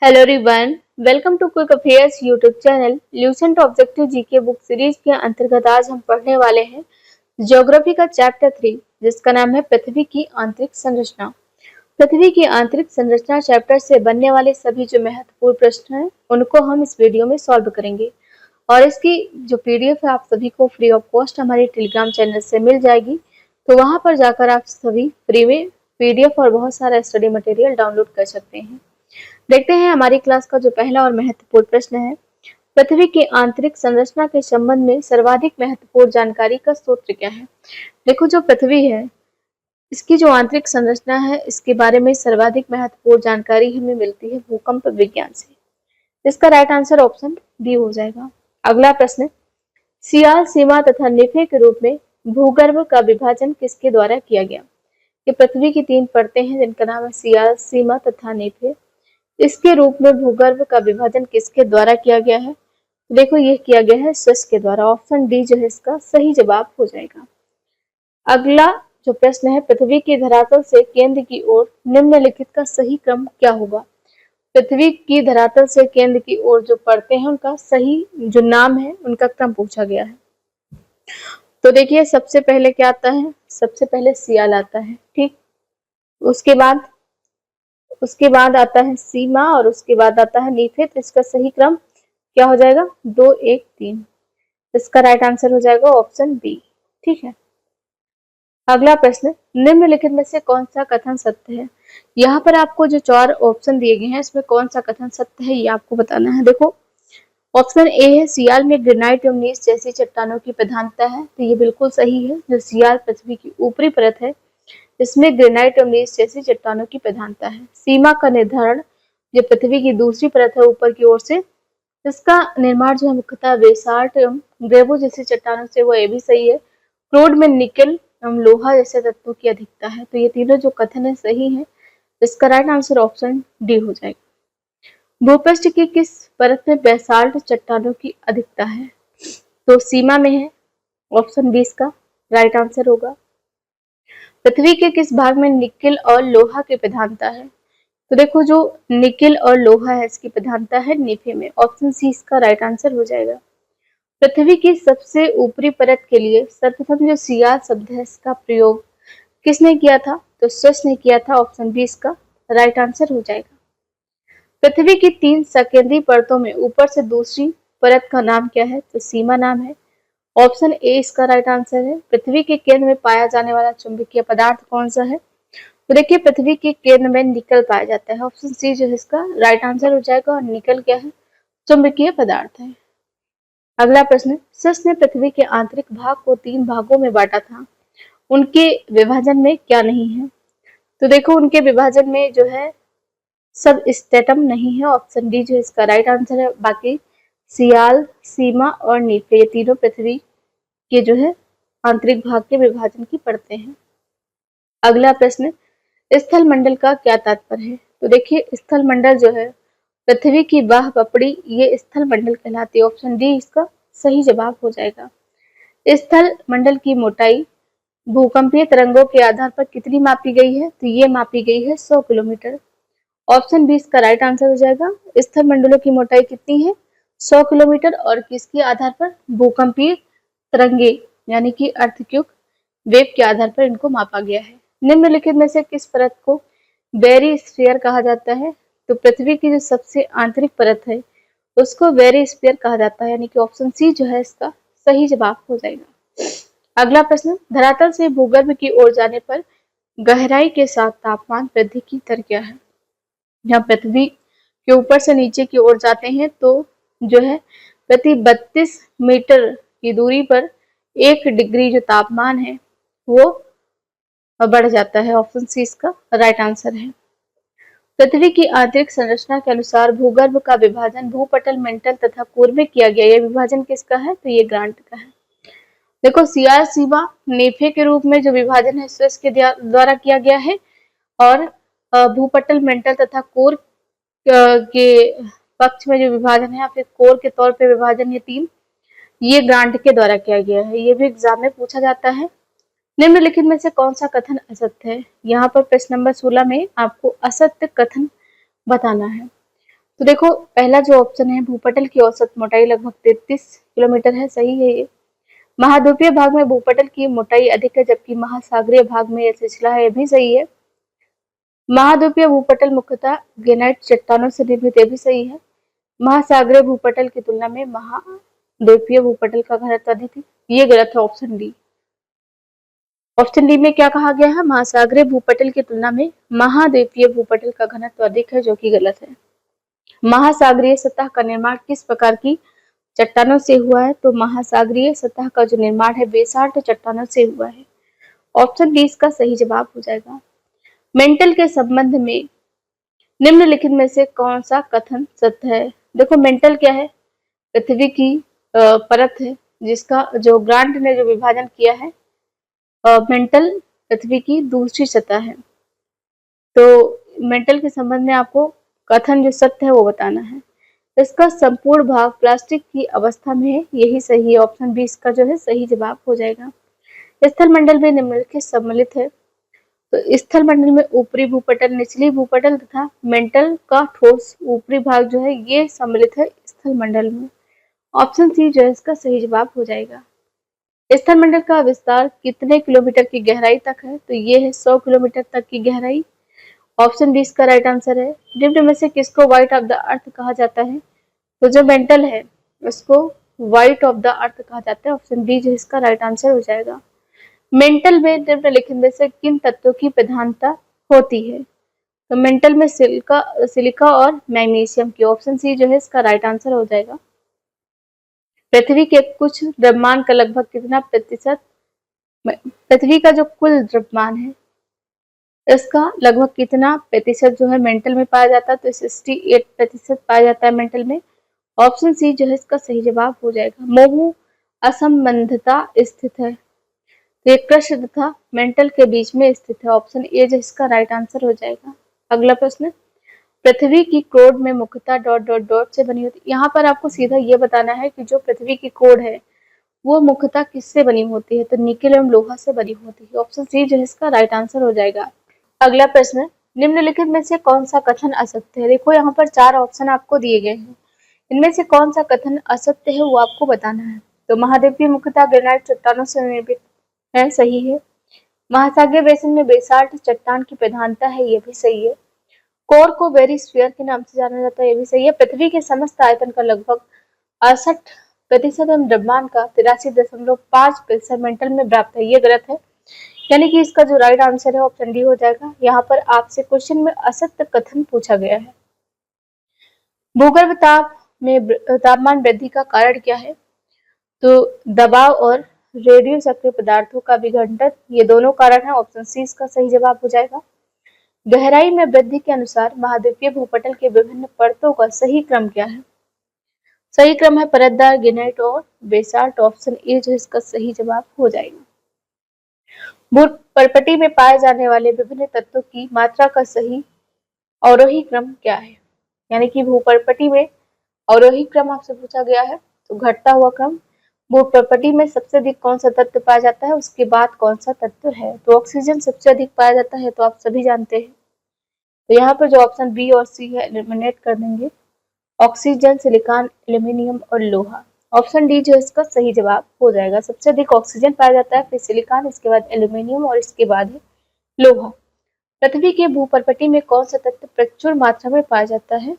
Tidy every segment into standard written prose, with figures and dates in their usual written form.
Hello everyone, welcome to Quick Affairs YouTube channel. Lucent objective GK book series के अंतर्गत आज हम पढ़ने वाले हैं ज्योग्राफी का चैप्टर 3, जिसका नाम है पृथ्वी की आंतरिक संरचना। पृथ्वी की आंतरिक संरचना चैप्टर से बनने वाले सभी जो महत्वपूर्ण प्रश्न हैं उनको हम इस वीडियो में सॉल्व करेंगे और इसकी जो पीडीएफ है आप सभी को फ्री ऑफ कॉस्ट हमारे टेलीग्राम चैनल से मिल जाएगी। तो वहां पर जाकर आप सभी फ्री में पीडीएफ और बहुत सारा स्टडी मटेरियल डाउनलोड कर सकते हैं। देखते हैं हमारी क्लास का जो पहला और महत्वपूर्ण प्रश्न है, पृथ्वी की आंतरिक संरचना के संबंध में सर्वाधिक महत्वपूर्ण जानकारी का सूत्र क्या है। देखो, जो पृथ्वी है इसकी जो आंतरिक संरचना है इसके बारे में सर्वाधिक महत्वपूर्ण जानकारी हमें मिलती है भूकंप विज्ञान से। इसका राइट आंसर ऑप्शन बी हो जाएगा। अगला प्रश्न, सियाल, सीमा तथा निफे के रूप में भूगर्भ का विभाजन किसके द्वारा किया गया। ये पृथ्वी की 3 परतें हैं जिनका नाम है सियाल, सीमा तथा निफे। इसके रूप में भूगर्भ का विभाजन किसके द्वारा किया गया है। देखो, ये किया गया है स्विस के द्वारा। ऑप्शन डी जो है इसका सही जवाब हो जाएगा। अगला जो प्रश्न है, पृथ्वी के धरातल से केंद्र की ओर निम्नलिखित का सही क्रम क्या होगा। पृथ्वी की धरातल से केंद्र की ओर जो परतें हैं उनका सही जो नाम है उनका क्रम पूछा गया है। तो देखिए, सबसे पहले क्या आता है, सबसे पहले सियाल आता है, ठीक। उसके बाद आता है सीमा और उसके बाद आता है नीफे। तो इसका सही क्रम क्या हो जाएगा, 2 1 3। इसका राइट आंसर हो जाएगा ऑप्शन बी, ठीक है। अगला प्रश्न, निम्नलिखित में से कौन सा कथन सत्य है। यहाँ पर आपको जो 4 ऑप्शन दिए गए हैं इसमें कौन सा कथन सत्य है ये आपको बताना है। देखो, ऑप्शन ए है सियाल में ग्रेनाइट एवं नीस जैसी चट्टानों की प्रधानता है। तो ये बिल्कुल सही है। जो सियाल पृथ्वी की ऊपरी परत है इसमें ग्रेनाइट और नीस जैसी चट्टानों की प्रधानता है। सीमा का निर्धारण जो पृथ्वी की दूसरी परत है ऊपर की ओर से, इसका निर्माण जो है मुख्यतः बेसाल्ट एवं ग्रेवो जैसी चट्टानों से, वो ये भी सही है। क्रूड में निकल एवं लोहा जैसे तत्वों की अधिकता है। तो ये तीनों जो कथन है सही है। इसका राइट आंसर ऑप्शन डी हो जाएगा। भूपृष्ठ की किस परत में बेसाल्ट चट्टानों की अधिकता है। तो सीमा में है। ऑप्शन बी इसका राइट आंसर होगा। पृथ्वी के किस भाग में निकेल और लोहा की प्रधानता है। तो देखो, जो निकेल और लोहा है इसकी प्रधानता है निफे में। ऑप्शन सी इसका राइट आंसर हो जाएगा। पृथ्वी की सबसे ऊपरी परत के लिए सर्वप्रथम जो सियाल शब्द है इसका प्रयोग किसने किया था। तो स्विस ने किया था। ऑप्शन बी इसका राइट आंसर हो जाएगा। पृथ्वी की 3 सकेंद्रीय परतों में ऊपर से दूसरी परत का नाम क्या है। तो सीमा नाम है। ऑप्शन ए इसका राइट आंसर है। पृथ्वी के केंद्र में पाया जाने वाला चुंबकीय पदार्थ कौन सा है। तो देखिए, पृथ्वी के केंद्र में निकल पाया जाता है। ऑप्शन सी जो है इसका राइट आंसर हो जाएगा। और निकल क्या है, चुंबकीय पदार्थ है। अगला प्रश्न, स्विस ने पृथ्वी के आंतरिक भाग को 3 भागों में बांटा था, उनके विभाजन में क्या नहीं है। तो देखो, उनके विभाजन में जो है सब स्टेटम नहीं है। ऑप्शन डी जो है इसका राइट आंसर है। बाकी सियाल, सीमा और नीफे ये तीनों पृथ्वी के जो है आंतरिक भाग के विभाजन की परतें हैं। अगला प्रश्न, स्थल मंडल का क्या तात्पर्य है। तो देखिए, स्थल मंडल जो है पृथ्वी की बाह्य पपड़ी, ये स्थल मंडल कहलाती है। ऑप्शन डी इसका सही जवाब हो जाएगा। स्थल मंडल की मोटाई भूकंपीय तरंगों के आधार पर कितनी मापी गई है। तो ये मापी गई है 100 किलोमीटर। ऑप्शन बी इसका राइट आंसर हो जाएगा। स्थल मंडलों की मोटाई कितनी है, 100 किलोमीटर। और किसके आधार पर, भूकंपीय तरंगे यानी कि अर्थक्वेक वेव के आधार पर इनको मापा गया है। निम्नलिखित में से किस परत को बेरिस्फीयर कहा जाता है। तो पृथ्वी की जो सबसे आंतरिक परत है उसको बेरिस्फीयर कहा जाता है, यानी कि ऑप्शन सी जो है इसका सही जवाब हो जाएगा। अगला प्रश्न, धरातल से भूगर्भ की ओर जाने पर गहराई के साथ तापमान वृद्धि की दर क्या है। जहाँ पृथ्वी के ऊपर से नीचे की ओर जाते हैं तो जो है प्रति 32 मीटर की दूरी पर 1 डिग्री जो तापमान है वो बढ़ जाता है। ऑप्शन सी इसका राइट आंसर है। पृथ्वी की आंतरिक संरचना के अनुसार भूगर्भ का विभाजन भूपटल, मेंटल तथा कोर में किया गया। यह विभाजन किसका है। तो ये ग्रांट का है। देखो, सियाल, सीमा, नेफे के रूप में जो विभाजन है स्विस के द्वारा किया गया है। और भूपटल, मेंटल तथा कोर के पक्ष में जो विभाजन है या फिर कोर के तौर पे विभाजन, ये 3 ये ग्रांट के द्वारा किया गया है। ये भी एग्जाम में पूछा जाता है। निम्नलिखित में से कौन सा कथन असत्य है। यहाँ पर प्रश्न नंबर 16 में आपको असत्य कथन बताना है। तो देखो पहला जो ऑप्शन है, भूपटल की औसत मोटाई लगभग 33 किलोमीटर है, सही है ये। महाद्वीपीय भाग में भूपटल की मोटाई अधिक है, जबकि महासागरीय भाग में यह निचला है, ये भी सही है। महाद्वीपीय भूपटल मुख्यतः ग्रेनाइट चट्टानों से निर्मित, ये भी सही है। महासागरीय भूपटल की तुलना में महाद्वीपीय भूपटल का घनत्व अधिक है, ये गलत है, ऑप्शन डी। ऑप्शन डी में क्या कहा गया है, महासागरीय भूपटल की तुलना में महाद्वीपीय भूपटल का घनत्व अधिक है, जो कि गलत है। महासागरीय सतह का निर्माण किस प्रकार की चट्टानों से हुआ है, तो महासागरीय सतह का जो निर्माण है बेसाल्ट चट्टानों से हुआ है। ऑप्शन डी इसका सही जवाब हो जाएगा। मेंटल के संबंध में निम्नलिखित में से कौन सा कथन सत्य है। देखो मेंटल क्या है, पृथ्वी की परत है, जिसका जो ग्रांट ने जो विभाजन किया है, मेंटल पृथ्वी की दूसरी सतह है। तो मेंटल के संबंध में आपको कथन जो सत्य है वो बताना है। इसका संपूर्ण भाग प्लास्टिक की अवस्था में है, यही सही है। ऑप्शन बी इसका जो है सही जवाब हो जाएगा। स्थल मंडल में निम्नलिखित सम्मिलित है, तो स्थल मंडल में ऊपरी भूपटल, निचली भूपटल तथा मेंटल का ठोस ऊपरी भाग जो है ये सम्मिलित है स्थल मंडल में। ऑप्शन सी जो है इसका सही जवाब हो जाएगा। स्थल मंडल का विस्तार कितने किलोमीटर की गहराई तक है, तो ये है 100 किलोमीटर तक की गहराई। ऑप्शन डी इसका राइट आंसर है। निम्न में से किसको व्हाइट ऑफ द अर्थ कहा जाता है, तो जो मेंटल है उसको व्हाइट ऑफ द अर्थ कहा जाता है। ऑप्शन डी जो इसका राइट आंसर हो जाएगा। मेंटल में निम्नलिखित में से किन तत्वों की प्रधानता होती है, तो मेंटल में सिलिका और मैग्नीशियम की। ऑप्शन सी जो है इसका राइट आंसर हो जाएगा। पृथ्वी के कुछ द्रव्यमान का लगभग कितना प्रतिशत, पृथ्वी का जो कुल द्रव्यमान है इसका लगभग कितना प्रतिशत जो है मेंटल में पाया जाता है, तो 68% पाया जाता है मेंटल में। ऑप्शन सी जो है इसका सही जवाब हो जाएगा। मोह असंबंधता स्थित है, तो एक कृष्ण तथा मेंटल के बीच में स्थित है। ऑप्शन ए जो इसका राइट आंसर हो जाएगा। अगला प्रश्न, पृथ्वी की कोड में मुख्यतः डॉट डॉट डॉट से बनी होती है। यहाँ पर आपको सीधा ये बताना है कि जो पृथ्वी की कोड है वो मुख्यतः किससे बनी होती है, तो निकेल एवं लोहा से बनी होती है। ऑप्शन सी जो है इसका राइट आंसर हो जाएगा। अगला प्रश्न, निम्नलिखित में से कौन सा कथन असत्य है। देखो यहाँ पर 4 ऑप्शन आपको दिए गए हैं, इनमें से कौन सा कथन असत्य है वो आपको बताना है। तो महाद्वीपीय मुख्यतः ग्रेनाइट चट्टानों से निर्मित है, सही है। महासागरीय बेसिन में बेसाल्ट चट्टान की प्रधानता है, ये भी सही है। कोर को बेरिस्फीयर के नाम से जाना जाता है, ये भी सही है। पृथ्वी के समस्त आयतन का लगभग 68% एवं द्रव्यमान का 83.5% मेंटल में व्याप्त है, ये गलत है। यानी कि इसका जो राइट आंसर है ऑप्शन डी हो जाएगा। यहाँ पर आपसे क्वेश्चन में असत्य कथन पूछा गया है। भूगर्भ ताप में तापमान वृद्धि का कारण क्या है, तो दबाव और रेडियो सक्रिय पदार्थों का विघटन, ये दोनों कारण है। ऑप्शन सी इसका सही जवाब हो जाएगा। गहराई में वृद्धि के अनुसार महाद्वीपीय भूपटल के विभिन्न परतों का सही क्रम क्या है, सही क्रम है परतदार, ग्रेनाइट और बेसाल्ट। ऑप्शन ए जो इसका सही जवाब हो जाएगा। भूपर्पटी में पाए जाने वाले विभिन्न तत्वों की मात्रा का सही अवरोही क्रम क्या है, यानी कि भूपर्पटी में अवरोही क्रम आपसे पूछा गया है, तो घटता हुआ क्रम। भूपर्पटी में सबसे अधिक कौन सा तत्व पाया जाता है, उसके बाद कौन सा तत्व है, तो ऑक्सीजन सबसे अधिक पाया जाता है, तो आप सभी जानते हैं। तो यहाँ पर जो ऑप्शन बी और सी है एलिमिनेट कर देंगे, ऑक्सीजन, सिलिकॉन, एल्यूमिनियम और लोहा। ऑप्शन डी जो इसका सही जवाब हो जाएगा। सबसे अधिक ऑक्सीजन पाया जाता है, फिर सिलिकॉन, इसके बाद एल्यूमिनियम और इसके बाद है लोहा। पृथ्वी के भूपर्पटी में कौन सा तत्व प्रचुर मात्रा में पाया जाता है,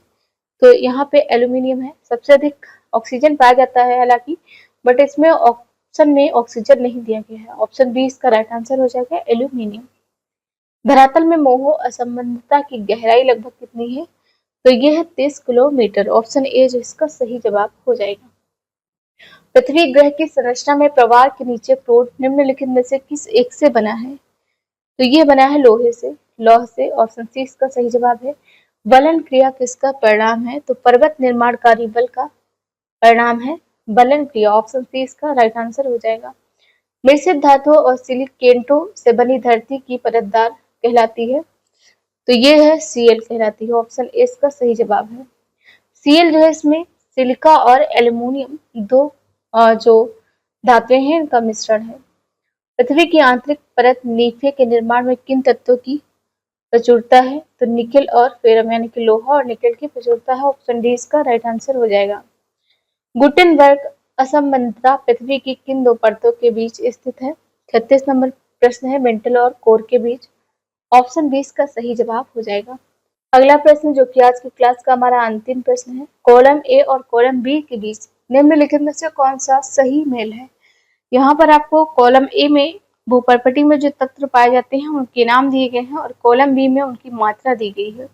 तो यहाँ पे एल्यूमिनियम है। सबसे अधिक ऑक्सीजन पाया जाता है हालांकि, बट इसमें ऑप्शन में ऑक्सीजन नहीं दिया गया है। ऑप्शन बी इसका राइट आंसर हो जाएगा, एल्यूमिनियम। धरातल में मोह असंबंधता की गहराई लगभग कितनी है, तो यह है 30 किलोमीटर। ऑप्शन ए जो इसका सही जवाब हो जाएगा। पृथ्वी ग्रह की संरचना में प्रवाह के नीचे प्रोड निम्नलिखित में से किस एक से बना है, तो ये बना है लोहे से, लौह से। ऑप्शन सी इसका सही जवाब है। वलन क्रिया किसका परिणाम है, तो पर्वत निर्माणकारी बल का परिणाम है वलन क्रिया। ऑप्शन सी इसका राइट आंसर हो जाएगा। मिश्रित धातुओं और सिलिकेटों से बनी धरती की परतदार कहलाती है, तो ये है Cl कहलाती है। ऑप्शन ए इसका सही जवाब है। Cl जो है इसमें सिलिका और एल्यूमिनियम दो जो धातुएं हैं इनका मिश्रण है। पृथ्वी की आंतरिक परत नीफे के निर्माण में किन तत्वों की प्रचुरता है, तो निकेल और फेरम यानी कि लोहा और निकेल की प्रचुरता है। ऑप्शन डी इसका राइट आंसर हो जाएगा। गुटेनबर्ग असंबद्धता पृथ्वी की किन दो परतों के बीच स्थित है? 36 नंबर प्रश्न है, मेंटल और कोर के बीच। ऑप्शन बी इसका सही जवाब हो जाएगा। अगला प्रश्न जो कि आज की क्लास का हमारा अंतिम प्रश्न है, कॉलम ए और कॉलम बी के बीच निम्नलिखित में से कौन सा सही मेल है? यहाँ पर आपको कॉलम ए में भूपर्पटी में जो तत्व पाए जाते हैं उनके नाम दिए गए हैं और कॉलम बी में उनकी मात्रा दी गई है।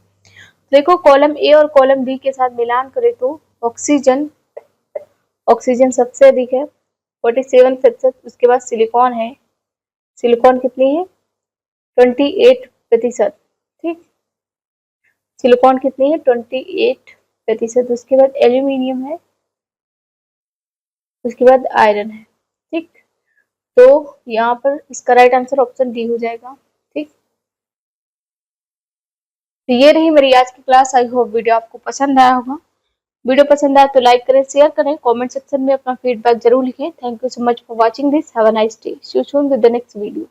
देखो कॉलम ए और कॉलम बी के साथ मिलान करें तो ऑक्सीजन सबसे अधिक है 47%। उसके बाद सिलिकॉन है, सिलिकॉन कितनी है 28%। ठीक, सिलिकॉन कितनी है 28%। उसके बाद एल्यूमिनियम है, उसके बाद आयरन है। ठीक, तो यहाँ पर इसका राइट आंसर ऑप्शन डी हो जाएगा। ठीक, तो ये रही मेरी आज की क्लास। आई होप वीडियो आपको पसंद आया होगा। वीडियो पसंद आया तो लाइक करें, शेयर करें, कमेंट सेक्शन में अपना फीडबैक जरूर लिखें। Thank you so much for watching this. Have a nice day. See you soon with the next video.